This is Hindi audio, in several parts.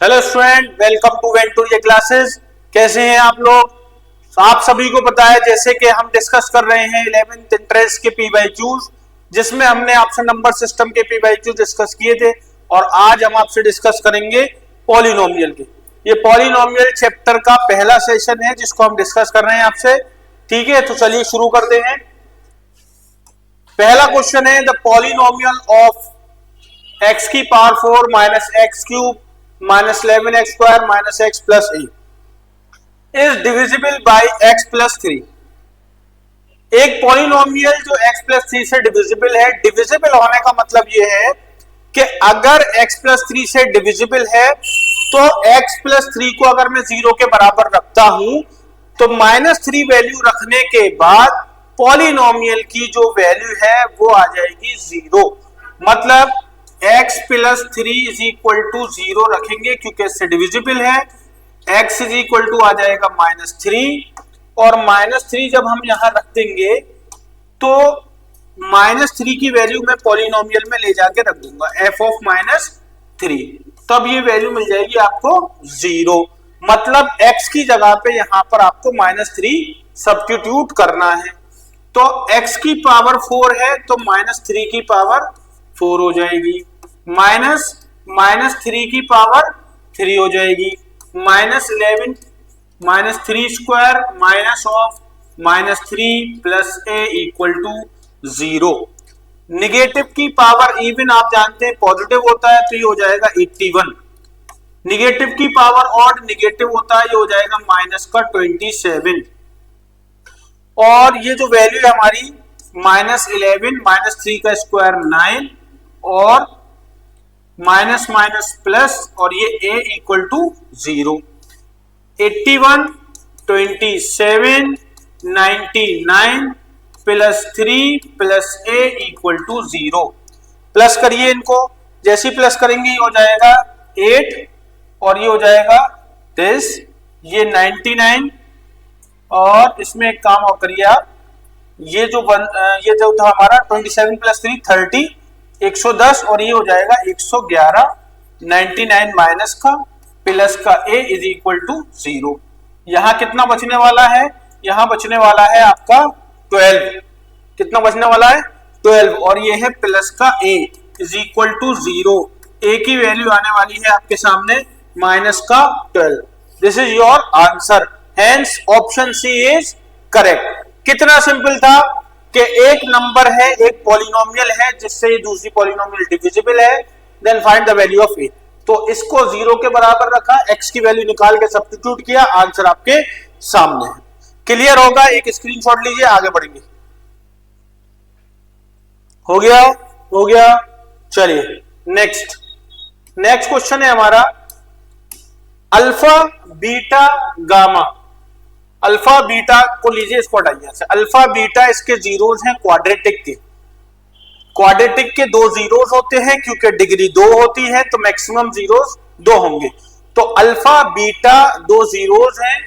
Hello student, welcome to Venturia classes. कैसे हैं आप लोग? आप सभी को पता है जैसे कि हम डिस्कस कर रहे हैं 11th इंट्रेंस के पीवाईक्यूज, जिसमें हमने ऑप्शन नंबर सिस्टम के पीवाईक्यूज डिस्कस किए थे और आज हम आपसे डिस्कस करेंगे पॉलिनोमियल के। ये पॉलिनोमियल चैप्टर का पहला सेशन है जिसको हम डिस्कस कर रहे हैं आपसे। ठीक है, तो चलिए शुरू करते हैं। पहला क्वेश्चन है द पॉलिनोमियल ऑफ x की power 4 minus x cube minus 11x square minus x plus A is divisible by x plus 3। एक पॉलिनोमियल जो x प्लस 3 से डिविजिबल है, डिविजिबल होने का मतलब ये है कि अगर x प्लस 3 से डिविजिबल है तो x प्लस 3 को अगर मैं 0 के बराबर रखता हूं तो -3 वैल्यू रखने के बाद पॉलिनोमियल की जो वैल्यू है वो आ जाएगी 0। मतलब x plus 3 is equal to 0 रखेंगे क्योंकि इससे डिविजिबल है। x इज इक्वल टू आ जाएगा -3 और -3 जब हम यहां रख देंगे तो -3 की वैल्यू मैं पॉलिनोमियल में ले जाके रख दूंगा f ऑफ -3, तब ये वैल्यू मिल जाएगी आपको 0। मतलब x की जगह पे यहां पर आपको -3 सब्स्टिट्यूट करना है। तो x की पावर 4 है तो -3 की पावर 4 हो जाएगी, -3 की पावर 3 हो जाएगी, -11 -3 square minus of -3 plus a equal to 0। Negative की पावर इवन आप जानते हैं पॉजिटिव होता है तो ये हो जाएगा 81। निगेटिव की पावर ऑड निगेटिव होता है, ये हो जाएगा माइनस का 27। और ये जो वैल्यू है हमारी -11 -3 का स्क्वायर 9 और माइनस माइनस प्लस और ये a equal to 0। 81 27 99 plus 3 plus a equal to 0। Plus करिए इनको, जैसे ही प्लस करेंगे ये हो जाएगा 8 और ये हो जाएगा 10, ये 99 और इसमें एक काम और करिए आप, ये जो था हमारा 27 प्लस 3 30 110 और ये हो जाएगा 111। 99 माइनस का प्लस का a इज इक्वल टू 0। यहां कितना बचने वाला है? यहां बचने वाला है आपका 12। कितना बचने वाला है? 12 और ये है प्लस का a is equal to 0। a की वैल्यू आने वाली है आपके सामने माइनस का 12। This is your answer, hence option C is correct. कितना सिंपल था कि एक नंबर है, एक पॉलिनोमियल है जिससे दूसरी पॉलिनोमियल डिविजिबल है, then find the value of A. तो इसको 0 के बराबर रखा, x की वैल्यू निकाल के सब्स्टिट्यूट किया, आंसर आपके सामने है। क्लियर होगा? एक स्क्रीनशॉट लीजिए, आगे बढ़ेंगे। हो गया? हो गया। चलिए नेक्स्ट क्वेश्चन है हमारा alpha beta gamma. Alpha beta को लीजिए, इसको हटाइए। अल्फा बीटा इसके जीरोस हैं क्वाड्रेटिक के। क्वाड्रेटिक के 2 जीरोस होते हैं क्योंकि डिग्री 2 होती है तो मैक्सिमम जीरोस 2 होंगे। तो अल्फा बीटा 2 जीरोस हैं,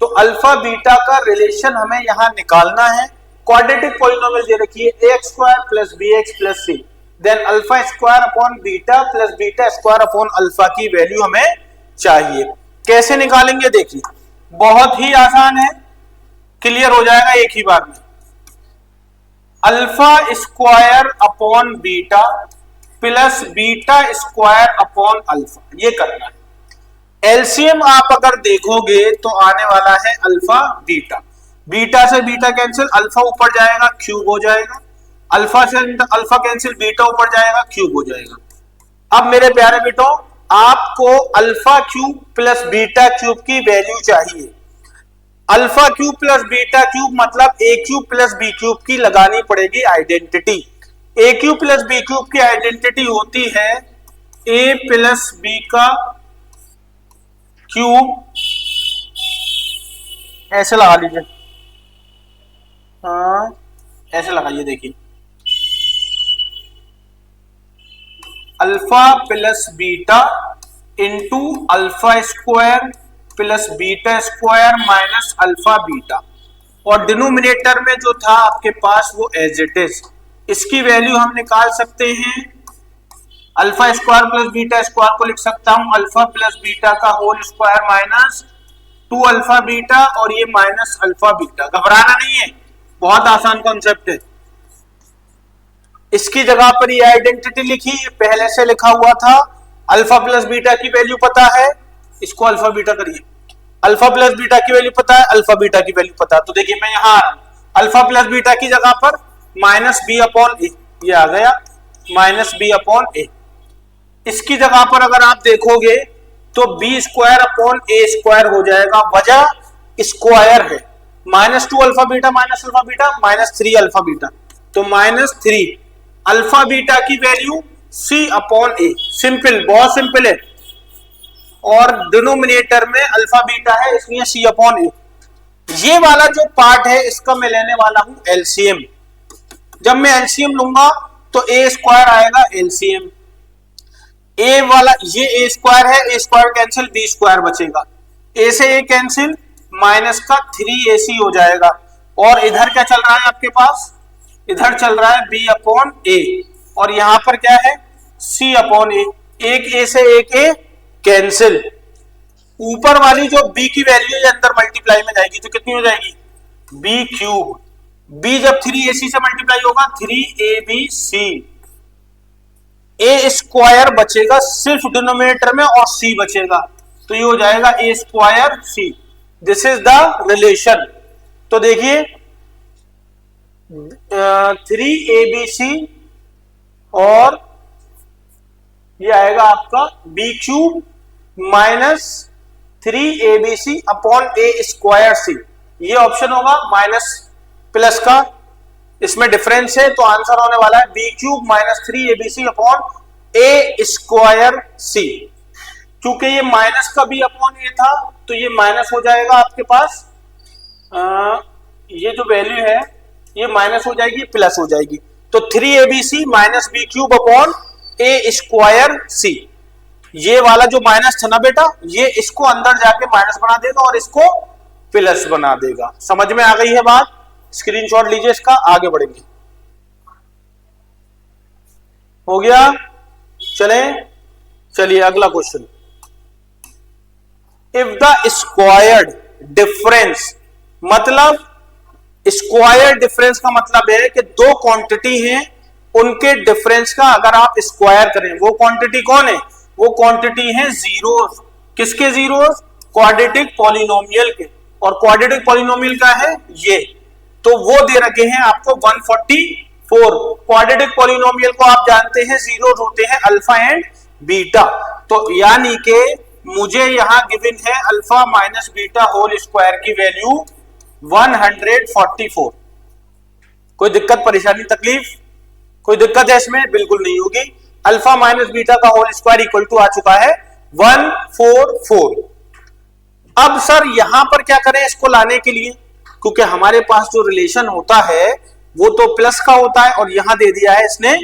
तो अल्फा बीटा का रिलेशन हमें यहां निकालना है। क्वाड्रेटिक पॉलिनोमियल दे रखी है ax square plus bx plus c, then alpha square upon beta plus beta square upon alpha की वैल्यू हमें चाहिए। कैसे निकालेंगे देखिए, बहुत ही आसान है, क्लियर हो जाएगा एक ही बार में। Alpha square upon beta plus beta square upon alpha, ये करना है। एलसीएम आप अगर देखोगे तो आने वाला है अल्फा बीटा। बीटा से बीटा कैंसिल, अल्फा ऊपर जाएगा क्यूब हो जाएगा, अल्फा से अल्फा कैंसिल, बीटा ऊपर जाएगा क्यूब हो जाएगा। अब मेरे प्यारे बेटों, आपको alpha cube plus beta cube की वैल्यू चाहिए। Alpha cube plus beta cube मतलब ए क्यूब प्लस बी क्यूब की लगानी पड़ेगी आइडेंटिटी। ए क्यूब प्लस बी क्यूब की आइडेंटिटी होती है ए प्लस बी का क्यूब, ऐसे लगा लीजिए, हाँ ऐसे लगाइए। देखिए alpha plus beta into alpha square plus beta square minus alpha beta, और डिनोमिनेटर में जो था आपके पास वो एज इट इज। इसकी वैल्यू हम निकाल सकते हैं alpha square plus beta square को लिख सकता हूं अल्फा प्लस बीटा का whole square minus 2 alpha beta और ये माइनस अल्फा बीटा। घबराना नहीं है, बहुत आसान कॉन्सेप्ट है। इसकी जगह पर ये आइडेंटिटी लिखी, ये पहले से लिखा हुआ था। अल्फा प्लस बीटा की वैल्यू पता है, इसको अल्फा बीटा करिए। अल्फा प्लस बीटा की वैल्यू पता है, अल्फा बीटा की वैल्यू पता है। तो देखिए मैं यहां आ रहा हूं, अल्फा प्लस बीटा की जगह पर माइनस बी अपॉन ए, ये आ गया माइनस बी अपॉन ए। इसकी जगह पर अगर आप देखोगे तो बी स्क्वायर अपॉन ए स्क्वायर हो जाएगा, वजह स्क्वायर है। Minus 2 alpha beta minus alpha beta minus 3 alpha beta, तो माइनस 3 अल्फा बीटा की वैल्यू सी अपॉन ए। सिंपल, बहुत सिंपल है। और डिनोमिनेटर में अल्फा बीटा है इसलिए सी अपॉन ए। ये वाला जो पार्ट है इसका मैं लेने वाला हूं एलसीएम। जब मैं एलसीएम लूंगा तो ए स्क्वायर आएगा एलसीएम। ए वाला ये ए स्क्वायर है, ए स्क्वायर कैंसिल, बी स्क्वायर बचेगा। ए से ए कैंसिल, माइनस का 3ac हो जाएगा। और इधर क्या चल रहा है आपके पास, इधर चल रहा है b अपॉन ए और यहां पर क्या है c अपॉन ए। एक a से एक a कैंसिल। ऊपर वाली जो b की वैल्यू है अंदर मल्टीप्लाई में जाएगी तो कितनी हो जाएगी b क्यूब। b जब 3ac से मल्टीप्लाई होगा 3abc। a स्क्वायर बचेगा सिर्फ डिनोमिनेटर में और c बचेगा, तो ये हो जाएगा a square c। This is the relation. तो देखिए 3abc और ये आएगा आपका b cube minus 3abc upon a square c। ये ऑप्शन होगा माइनस प्लस का, इसमें डिफरेंस है तो आंसर होने वाला है b cube minus 3abc upon a square c। क्योंकि ये माइनस का b अपॉन a था तो ये माइनस हो जाएगा आपके पास, ये जो वैल्यू है ये माइनस हो जाएगी प्लस हो जाएगी। तो 3abc minus b cube upon a square c। ये वाला जो माइनस था ना बेटा, ये इसको अंदर जाके माइनस बना देगा और इसको प्लस बना देगा। समझ में आ गई है बात? स्क्रीनशॉट लीजिए इसका, आगे बढ़ेंगे। हो गया? चलिए अगला question. If the squared difference, मतलब स्क्वायर डिफरेंस का मतलब है कि दो क्वांटिटी हैं, उनके डिफरेंस का अगर आप स्क्वायर करें, वो क्वांटिटी कौन है? वो क्वांटिटी है जीरोस। किसके जीरोस? क्वाड्रेटिक पॉलिनोमियल के। और क्वाड्रेटिक पॉलिनोमियल का है ये, तो वो दे रखे हैं आपको 144। क्वाड्रेटिक पॉलिनोमियल को आप जानते हैं जीरोस होते हैं अल्फा एंड बीटा। तो यानी कि मुझे यहां गिवन है alpha minus beta whole square की वैल्यू 144। कोई दिक्कत परेशानी तकलीफ? कोई दिक्कत है इसमें? बिल्कुल नहीं होगी। अल्फा माइनस बीटा का होल स्क्वायर इक्वल टू आ चुका है 144। अब सर यहां पर क्या करें इसको लाने के लिए, क्योंकि हमारे पास जो रिलेशन होता है वो तो प्लस का होता है और यहां दे दिया है इसने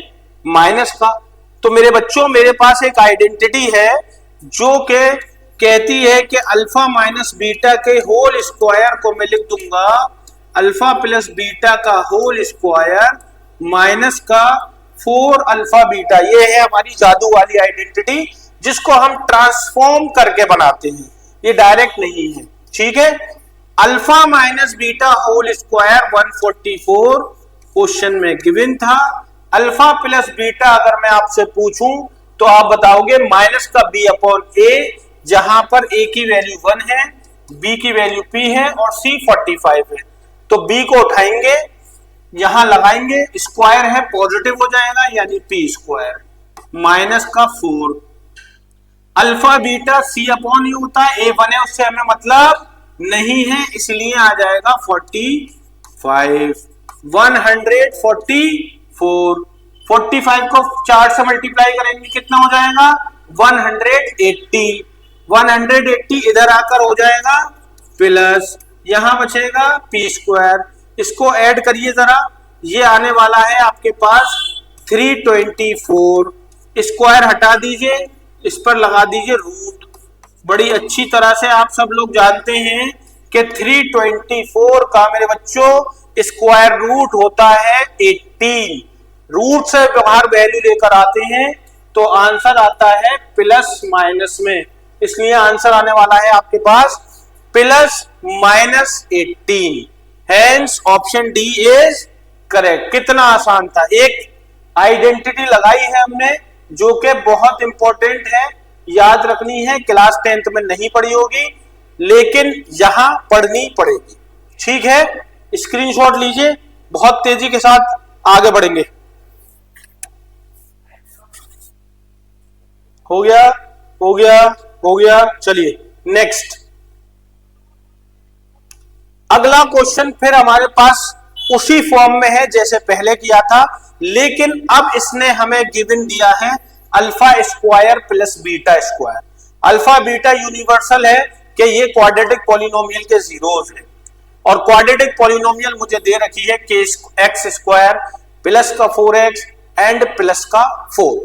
माइनस का। तो मेरे बच्चों मेरे पास एक आइडेंटिटी है जो कि कहती है कि अल्फा माइनस बीटा के होल स्क्वायर को मैं लिख दूंगा अल्फा प्लस बीटा का होल स्क्वायर माइनस का 4 अल्फा बीटा। ये है हमारी जादू वाली आइडेंटिटी जिसको हम ट्रांसफॉर्म करके बनाते हैं, ये डायरेक्ट नहीं है। ठीक है, alpha minus beta whole square 144 question में गिवन था। अल्फा प्लस बीटा अगर मैं आपसे पूछूं तो आप बताओगे माइनस का b अपॉन a, जहां पर a की वैल्यू 1 है, b की वैल्यू p है और c 45 है। तो b को उठाएंगे, यहां लगाएंगे, स्क्वायर है पॉजिटिव हो जाएगा यानी p स्क्वायर माइनस का 4। Alpha beta c upon u होता है, a 1 है उससे हमें मतलब नहीं है इसलिए आ जाएगा 45। 144, 45 को 4 से मल्टीप्लाई करेंगे कितना हो जाएगा 180। 180 इधर आकर हो जाएगा प्लस, यहां बचेगा p स्क्वायर। इसको ऐड करिए जरा, ये आने वाला है आपके पास 324। स्क्वायर हटा दीजिए, इस पर लगा दीजिए रूट। बड़ी अच्छी तरह से आप सब लोग जानते हैं कि 324 का मेरे बच्चों स्क्वायर रूट होता है 18। रूट से बाहर वैल्यू लेकर आते हैं तो आंसर आता है प्लस माइनस में, इसलिए आंसर आने वाला है आपके पास plus minus 18। Hence option D is correct. कितना आसान था, एक आइडेंटिटी लगाई है हमने जो कि बहुत इंपॉर्टेंट है, याद रखनी है, क्लास 10th में नहीं पढ़ी होगी लेकिन यहां पढ़नी पड़ेगी। ठीक है, स्क्रीनशॉट लीजिए, बहुत तेजी के साथ आगे बढ़ेंगे। हो गया हो गया हो गया, चलिए नेक्स्ट। अगला क्वेश्चन फिर हमारे पास उसी फॉर्म में है जैसे पहले किया था, लेकिन अब इसने हमें गिवन दिया है alpha square plus beta square. Alpha beta universal है कि ये क्वाड्रेटिक पॉलिनोमियल के जीरोस है, और क्वाड्रेटिक पॉलिनोमियल मुझे दे रखी है के एक्स स्क्वायर प्लस का 4x एंड प्लस का 4।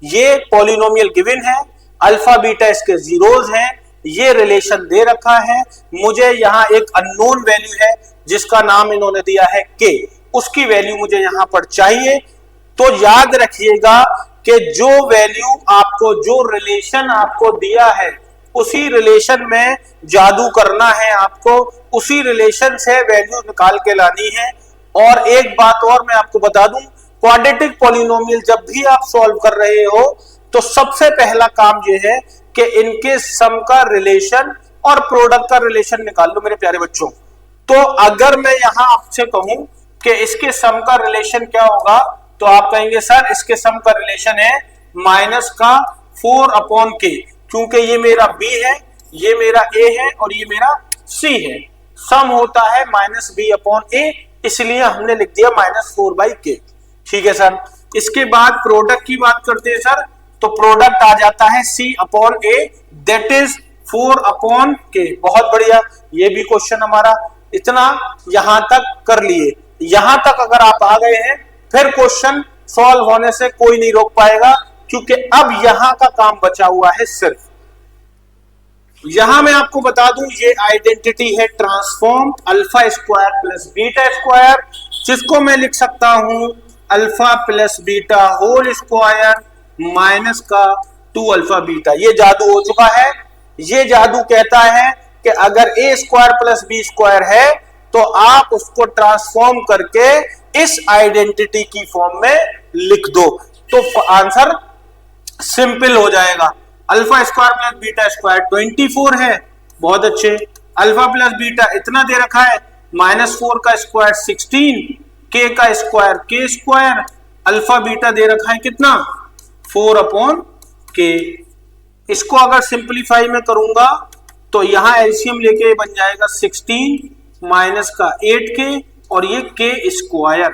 ये पॉलिनोमियल गिवन है, अल्फा बीटा इसके जीरोस हैं, ये रिलेशन दे रखा है। मुझे यहाँ एक अननोन वैल्यू है जिसका नाम इन्होंने दिया है के, उसकी वैल्यू मुझे यहां पर चाहिए। तो याद रखिएगा कि जो वैल्यू आपको, जो रिलेशन आपको दिया है उसी रिलेशन में जादू करना है आपको, उसी रिलेशन से वैल्यू निकाल के लानी है। और एक बात और मैं आपको बता दूं, क्वाड्रेटिक पॉलिनोमियल जब भी आप सॉल्व कर रहे हो तो सबसे पहला काम यह है कि इनके सम का रिलेशन और प्रोडक्ट का रिलेशन निकाल लो मेरे प्यारे बच्चों। तो अगर मैं यहां आपसे कहूं कि इसके सम का रिलेशन क्या होगा, तो आप कहेंगे सर इसके सम का रिलेशन है माइनस का 4/k, क्योंकि ये मेरा b है, ये मेरा a है और ये मेरा c है। सम होता है -b/a, इसलिए हमने लिख दिया -4/k। ठीक है सर। इसके बाद प्रोडक्ट की बात करते हैं सर, तो प्रोडक्ट आ जाता है c/a, दैट इज 4/k। बहुत बढ़िया, ये भी क्वेश्चन हमारा इतना यहां तक कर लिए। यहां तक अगर आप आ गए हैं फिर क्वेश्चन सॉल्व होने से कोई नहीं रोक पाएगा, क्योंकि अब यहां का काम बचा हुआ है सिर्फ। यहां मैं आपको बता दूं, ये आइडेंटिटी है transform alpha square plus beta square, जिसको मैं लिख सकता हूं alpha plus beta whole square minus का 2 अल्फा बीटा। ये जादू हो चुका है। ये जादू कहता है कि अगर a square plus B square है तो आप उसको ट्रांसफॉर्म करके इस आइडेंटिटी की फॉर्म में लिख दो, तो आंसर सिंपल हो जाएगा। Alpha square plus beta square 24 है, बहुत अच्छे। अल्फा प्लस बीटा इतना दे रखा है, -4 का स्क्वायर 16, k का square k square, alpha beta दे रखा है कितना 4/k। इसको अगर सिंप्लीफाई में करूंगा तो यहां एलसीएम लेके बन जाएगा 16 माइनस का 8k और ये k स्क्वायर।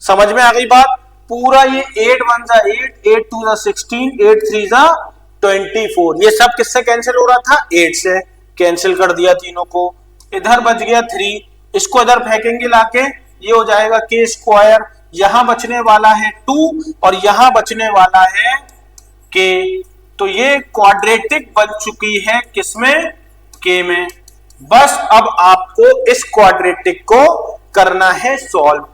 समझ में आ गई बात? पूरा ये 8 1 जा 8, 8 2 जा 16, 8 3 जा 24। ये सब किससे कैंसिल हो रहा था? 8 से। कैंसिल कर दिया तीनों को, इधर बच गया 3, इसको इधर फेंकेंगे लाके, ये हो जाएगा k स्क्वायर। यहां बचने वाला है 2 और यहां बचने वाला है k। तो ये क्वाड्रेटिक बन चुकी है किसमें? k में। बस अब आपको इस क्वाड्रेटिक को करना है सॉल्व।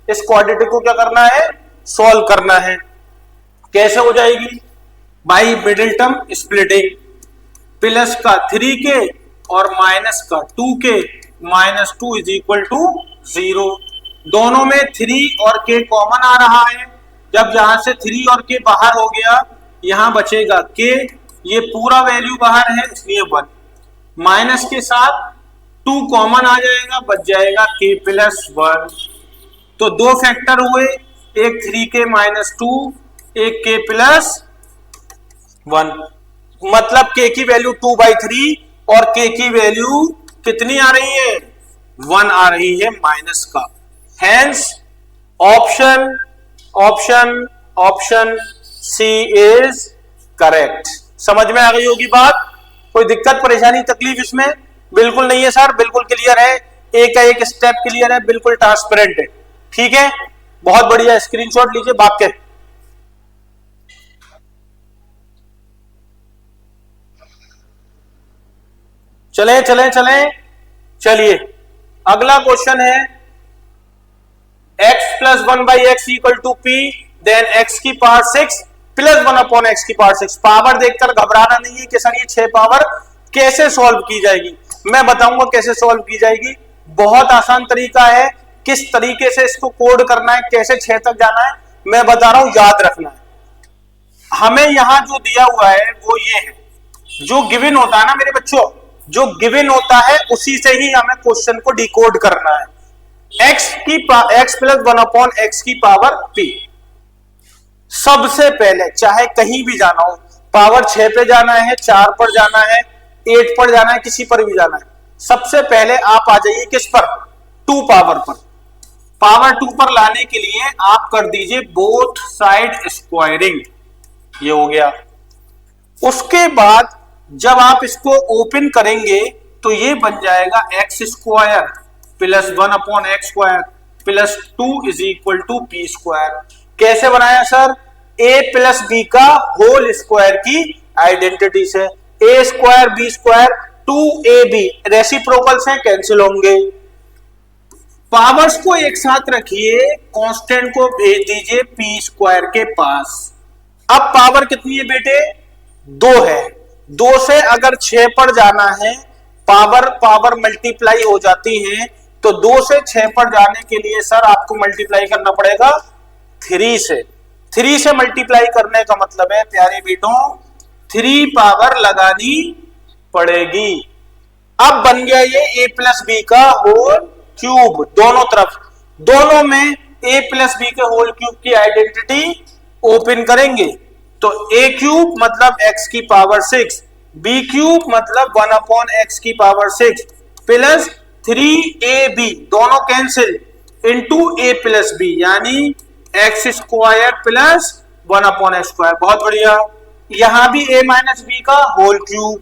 इस क्वाड्रेटिक को क्या करना है? सॉल्व करना है। कैसे हो जाएगी? By middle term splitting, plus का 3k और माइनस का 2k, -2 = 0। दोनों में 3 और k कॉमन आ रहा है। जब यहां से 3 और k बाहर हो गया, यहां बचेगा k, ये पूरा वैल्यू बाहर है इसलिए 1, माइनस के साथ 2 कॉमन आ जाएगा, बच जाएगा k + 1। तो दो फैक्टर हुए, एक 3k - 2, एक k + 1। मतलब k की वैल्यू 2/3 और k की वैल्यू कितनी आ रही है? 1 आ रही है माइनस का। Hence option option option C is correct. समझ में आ गई होगी बात? कोई दिक्कत परेशानी तकलीफ इसमें? बिल्कुल नहीं है सर, बिल्कुल क्लियर है, एक का एक स्टेप क्लियर है, बिल्कुल ट्रांसपेरेंट है। ठीक है, बहुत बढ़िया। स्क्रीनशॉट लीजिए वाक्य। चले चले चले चलिए, अगला क्वेश्चन है x + 1/x = p, then x की पावर 6 प्लस 1/x⁴। पावर देखकर घबराना नहीं है कि सर ये 6 पावर कैसे सॉल्व की जाएगी। मैं बताऊंगा कैसे सॉल्व की जाएगी। बहुत आसान तरीका है, किस तरीके से इसको कोड करना है, कैसे 6 तक जाना है मैं बता रहा हूं, याद रखना है। हमें यहां जो दिया हुआ है वो ये है, जो गिवन होता है ना मेरे बच्चों, जो गिवन होता है उसी से ही हमें क्वेश्चन को डिकोड करना है। x plus 1/x⁴। सबसे पहले चाहे कहीं भी जाना हो, पावर 6 पे जाना है, 4 पर जाना है, 8 पर जाना है, किसी पर भी जाना है, सबसे पहले आप आ जाइए किस पर, 2 पावर पर। पावर 2 पर लाने के लिए आप कर दीजिए बोथ साइड स्क्वायरिंग, ये हो गया। उसके बाद जब आप इसको ओपन करेंगे तो ये बन जाएगा x² plus 1/x² plus 2 = p²। कैसे बनाया सर, a प्लस b का होल स्क्वायर की आइडेंटिटी से। a² b² 2ab रेसिप्रोकल्स हैं, कैंसिल होंगे। पावर्स को एक साथ रखिए, कांस्टेंट को भेज दीजिए p² के पास। अब पावर कितनी है बेटे, 2 है। 2 से अगर 6 पर जाना है, पावर मल्टीप्लाई हो जाती है, तो 2 से 6 पर जाने के लिए सर आपको मल्टीप्लाई करना पड़ेगा 3 से। 3 से मल्टीप्लाई करने का मतलब है प्यारे बेटों 3 पावर लगानी पड़ेगी। अब बन गया ये a प्लस बी का होल क्यूब, दोनों तरफ, दोनों में a प्लस बी के होल क्यूब की आइडेंटिटी ओपन करेंगे तो a³ मतलब x⁴, b³ मतलब 1/x⁴ प्लस 3ab दोनों cancel into a plus B यानी x² प्लस 1/x²। बहुत बढ़िया। यहां भी a माइनस बी का होल क्यूब,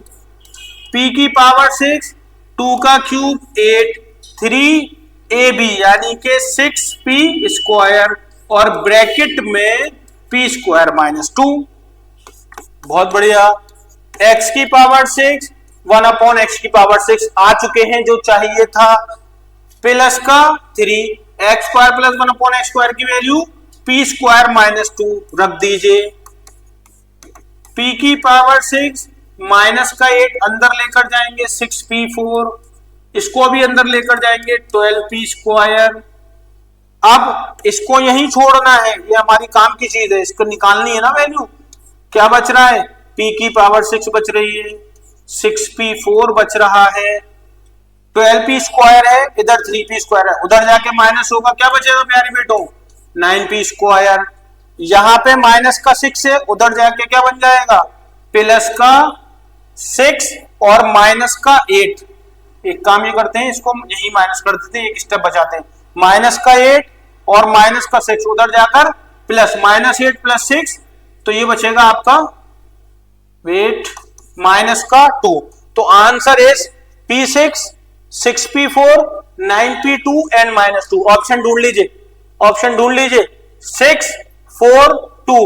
p⁴, 2 का क्यूब 8, 3ab यानी के 6p² और ब्रैकेट में p² - 2। बहुत बढ़िया। x⁴ 1/x⁴ आ चुके हैं जो चाहिए था, प्लस का 3 x² प्लस 1/x² की वैल्यू p² - 2 रख दीजिए। p⁴ माइनस का 8 अंदर लेकर जाएंगे 6p4, इसको भी अंदर लेकर जाएंगे 12p²। अब इसको यहीं छोड़ना है, ये हमारी काम की चीज है, इसको निकालनी है ना वैल्यू। क्या बच रहा है, p⁴ बच रही है, 6p4 बच रहा है, 12p² है, इधर 3p² है, उधर जाके माइनस होगा, क्या बचेगा प्यारे बेटो 9p²। यहां पे माइनस का 6 है, उधर जाके क्या बन जाएगा प्लस का 6 और माइनस का 8। एक काम ये करते हैं, इसको यही माइनस कर देते हैं, एक स्टेप बचाते हैं। माइनस का 8 और माइनस का 6 उधर जाकर प्लस -8 प्लस 6, तो ये बचेगा आपका वेट माइनस का 2। तो answer is p6, 6p4, 9p2 and -2। Option ढूंढ लीजिए, ऑप्शन ढूंढ लीजिए, 6, 4, 2,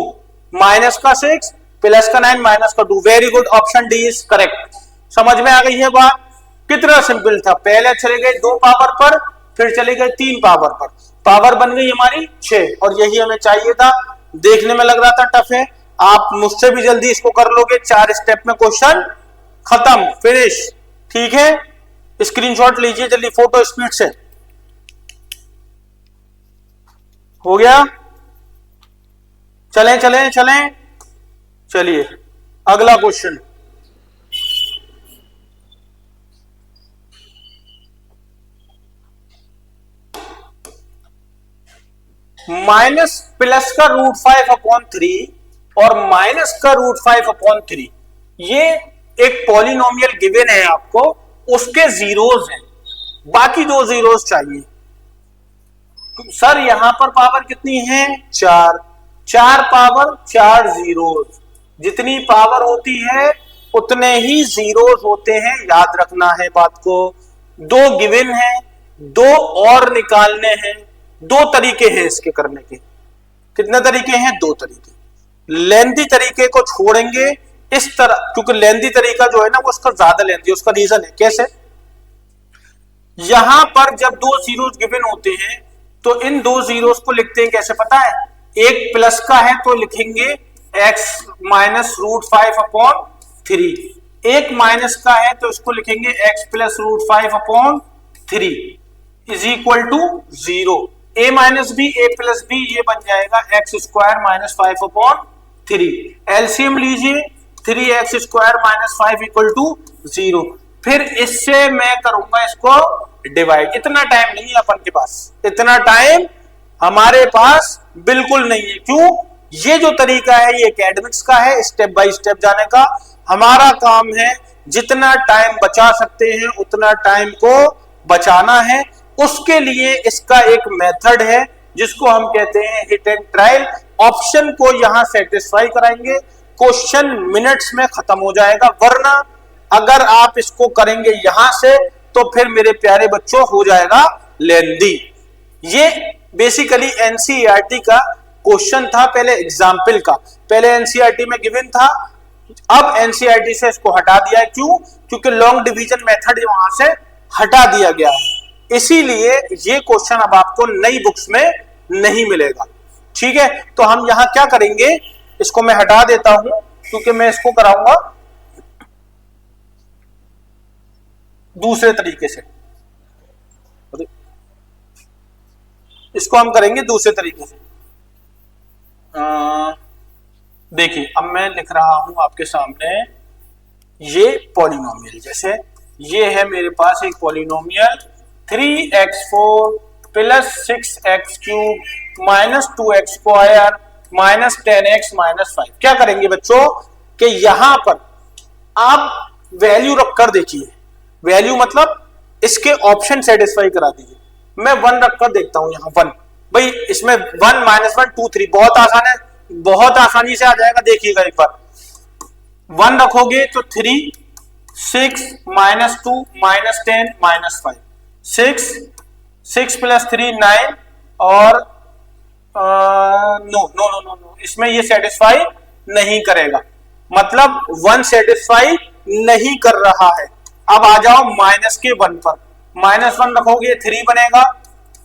माइनस का 6 प्लस का 9 माइनस का 2। Very good, option D is correct. समझ में आ गई है बात, कितना सिंपल था। पहले चले गए 2 पावर पर, फिर चले गए 3 पावर पर, पावर बन गई हमारी 6 और यही हमें चाहिए था। देखने में लग रहा था टफ है, आप मुझसे भी जल्दी इसको कर लोगे, 4 स्टेप में क्वेश्चन खत्म, फिनिश। ठीक है, स्क्रीनशॉट लीजिए जल्दी, फोटो स्पीड से। हो गया, चलें चलें चलें, चलिए अगला क्वेश्चन। माइनस प्लस का √5/3 और माइनस का √5/3, ये एक पॉलिनोमियल गिवन है आपको, उसके जीरोस हैं, बाकी 2 जीरोस चाहिए। तो सर यहां पर पावर कितनी है 4, 4 पावर 4 जीरोस, जितनी पावर होती है उतने ही जीरोस होते हैं, याद रखना है बात को। 2 गिवन है, 2 और निकालने हैं, 2 तरीके हैं इसके करने के। कितने तरीके हैं, 2 तरीके। लेंथी तरीके को छोड़ेंगे इस तरह, क्योंकि लेंथी तरीका जो है ना वो उसका ज्यादा लेंथी, उसका रीजन है कैसे। यहां पर जब 2 जीरोस गिवन होते हैं तो इन 2 जीरोस को लिखते हैं कैसे पता है, एक प्लस का है तो लिखेंगे x माइनस रूट 5/3। एक माइनस का है तो इसको लिखेंगे x plus root 5/3 is equal to 0। a minus B A plus B ये बन जाएगा x स्क्वायर माइनस 5/3। एलसीएम लीजिए 3x square minus 5 equal to 0। फिर इससे मैं करूंगा इसको डिवाइड। इतना टाइम नहीं है अपन के पास, इतना टाइम हमारे पास बिल्कुल नहीं है। क्यों? ये जो तरीका है ये एकेडमिक्स का है, स्टेप बाय स्टेप जाने का। हमारा काम है जितना टाइम बचा सकते हैं उतना टाइम को बचाना है। उसके लिए इसका एक मेथड है जिसको हम कहते हैं हिट एंड ट्रायल। ऑप्शन को यहां सेटिस्फाई कराएंगे, क्वेश्चन मिनट्स में खत्म हो जाएगा। वरना अगर आप इसको करेंगे यहां से तो फिर मेरे प्यारे बच्चों हो जाएगा लेंदी। ये बेसिकली एनसीईआरटी का क्वेश्चन था, पहले एग्जाम्पल का। पहले एनसीईआरटी में गिवन था, अब एनसीईआरटी से इसको हटा दिया है। क्यों? क्योंकि लॉन्ग डिवीजन मेथड वहां से हटा दिया गया है, इसीलिए ये क्वेश्चन अब आपको नई बुक्स में नहीं मिलेगा। ठीक है, तो हम यहां क्या करेंगे, इसको मैं हटा देता हूं क्योंकि मैं इसको कराऊंगा दूसरे तरीके से। इसको हम करेंगे दूसरे तरीके से। देखिए अब मैं लिख रहा हूं आपके सामने ये पॉलिनोमियल। जैसे ये है मेरे पास एक polynomial 3x4 plus 6x³ minus 2x square minus 10x minus 5। क्या करेंगे बच्चों कि यहां पर आप वैल्यू रखकर देखिए। वैल्यू मतलब इसके ऑप्शन सेटिस्फाई करा दीजिए। मैं 1 रखकर देखता हूं यहां 1। भाई इसमें 1 माइनस 1 2 3 बहुत आसान है, बहुत आसानी से आ जाएगा। देखिएगा एक बार 1 रखोगे तो 3 6 माइनस 2 माइनस 10 माइनस 5 6 प्लस 3 9 और no no no no no इसमें ये सेटिस्फाई नहीं करेगा, मतलब 1 सेटिस्फाई नहीं कर रहा है। अब आ जाओ माइनस के 1 पर। माइनस 1 रखोगे 3 बनेगा,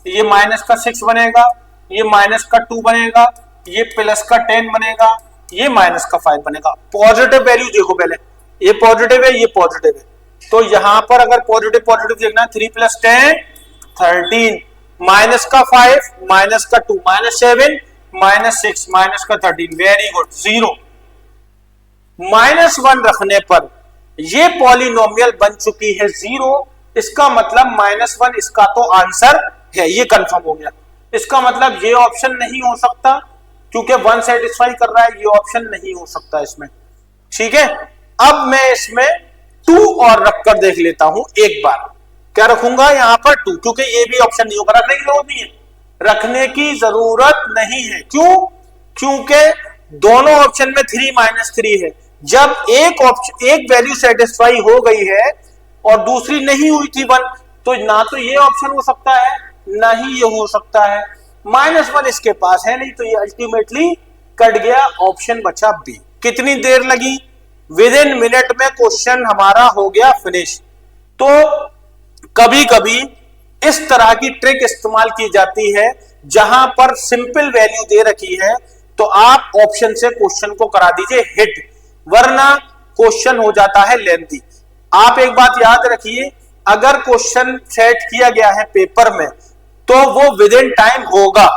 ये माइनस का 6 बनेगा, ये माइनस का 2 बनेगा, ये प्लस का 10 बनेगा, ये माइनस का 5 बनेगा। पॉजिटिव वैल्यू देखो, पहले ये पॉजिटिव है ये पॉजिटिव है, तो यहां पर अगर पॉजिटिव पॉजिटिव देखना 3 प्लस 10 13, माइनस का 5 माइनस का 2 माइनस 7 माइनस 6 माइनस का 13। Very good, 0। -1 रखने पर ये पॉलिनोमियल बन चुकी है 0। इसका मतलब -1 इसका तो आंसर है, ये कंफर्म हो गया। इसका मतलब ये ऑप्शन नहीं हो सकता क्योंकि 1 सेटिस्फाई कर रहा है, ये ऑप्शन नहीं हो सकता इसमें। ठीक है, अब मैं इसमें 2 और रखकर देख लेता हूं एक बार। क्या रखूंगा यहां पर 2, क्योंकि ये भी ऑप्शन नहीं होगा। रखने की जरूरत नहीं है, रखने की जरूरत नहीं है। क्यों? क्योंकि दोनों ऑप्शन में 3 - 3 है। जब एक वैल्यू सेटिस्फाई हो गई है और दूसरी नहीं हुई थी 1, तो ना तो ये ऑप्शन हो सकता है ना ही ये हो सकता है। -1 इसके पास है नहीं, तो ये अल्टीमेटली कट गया, ऑप्शन बचा बी। कितनी देर लगी? विदिन मिनट में क्वेश्चन हमारा हो गया फिनिश। तो कभी कभी इस तरह की ट्रिक इस्तेमाल की जाती है जहां पर सिंपल वैल्यू दे रखी है तो आप ऑप्शन से क्वेश्चन को करा दीजिए हिट, वरना क्वेश्चन हो जाता है लेंथी। आप एक बात याद रखिए, अगर क्वेश्चन सेट किया गया है पेपर में तो वो विद इन टाइम होगा।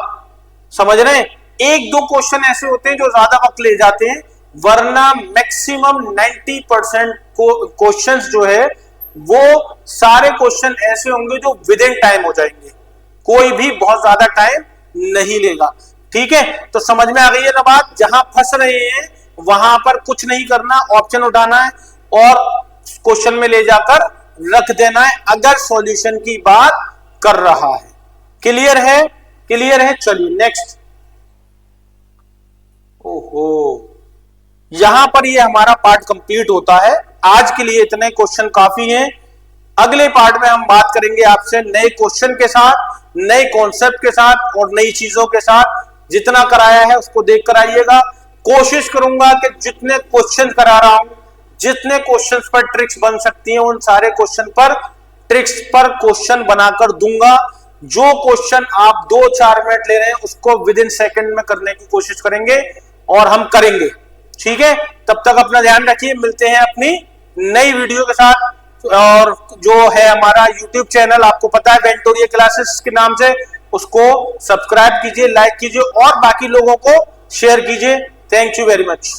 समझ रहे हैं? 1-2 क्वेश्चन ऐसे होते हैं जो ज्यादा वक्त ले जाते हैं, वरना मैक्सिमम 90% क्वेश्चंस जो है वो सारे क्वेश्चन ऐसे होंगे जो विद इन टाइम हो जाएंगे। कोई भी बहुत ज्यादा टाइम नहीं लेगा। ठीक है, तो समझ में आ गई है ना बात? जहां फंस रहे हैं वहां पर कुछ नहीं करना, ऑप्शन उठाना है और क्वेश्चन में ले जाकर रख देना है अगर सॉल्यूशन की बात कर रहा है। क्लियर है? क्लियर है। चलिए नेक्स्ट। ओहो, यहां पर ये हमारा पार्ट कंप्लीट होता है। आज के लिए इतने क्वेश्चन काफी हैं। अगले पार्ट में हम बात करेंगे आपसे नए क्वेश्चन के साथ, नए कॉन्सेप्ट के साथ और नई चीजों के साथ। जितना कराया है उसको देख कर आइएगा। कोशिश करूंगा कि जितने क्वेश्चन करा रहा हूं, जितने क्वेश्चंस पर ट्रिक्स बन सकती हैं, उन सारे क्वेश्चन पर ट्रिक्स पर क्वेश्चन बनाकर दूंगा। जो क्वेश्चन आप 2-4 मिनट ले रहे हैं उसको विद इन सेकंड में करने की कोशिश करेंगे। और हम करेंगे। ठीक है, तब तक अपना ध्यान रखिए, मिलते हैं अपनी नई वीडियो के साथ। और जो है हमारा YouTube चैनल आपको पता है वेंटोरिया क्लासेस के नाम से, उसको सब्सक्राइब कीजिए, लाइक कीजिए और बाकी लोगों को शेयर कीजिए। Thank you very much.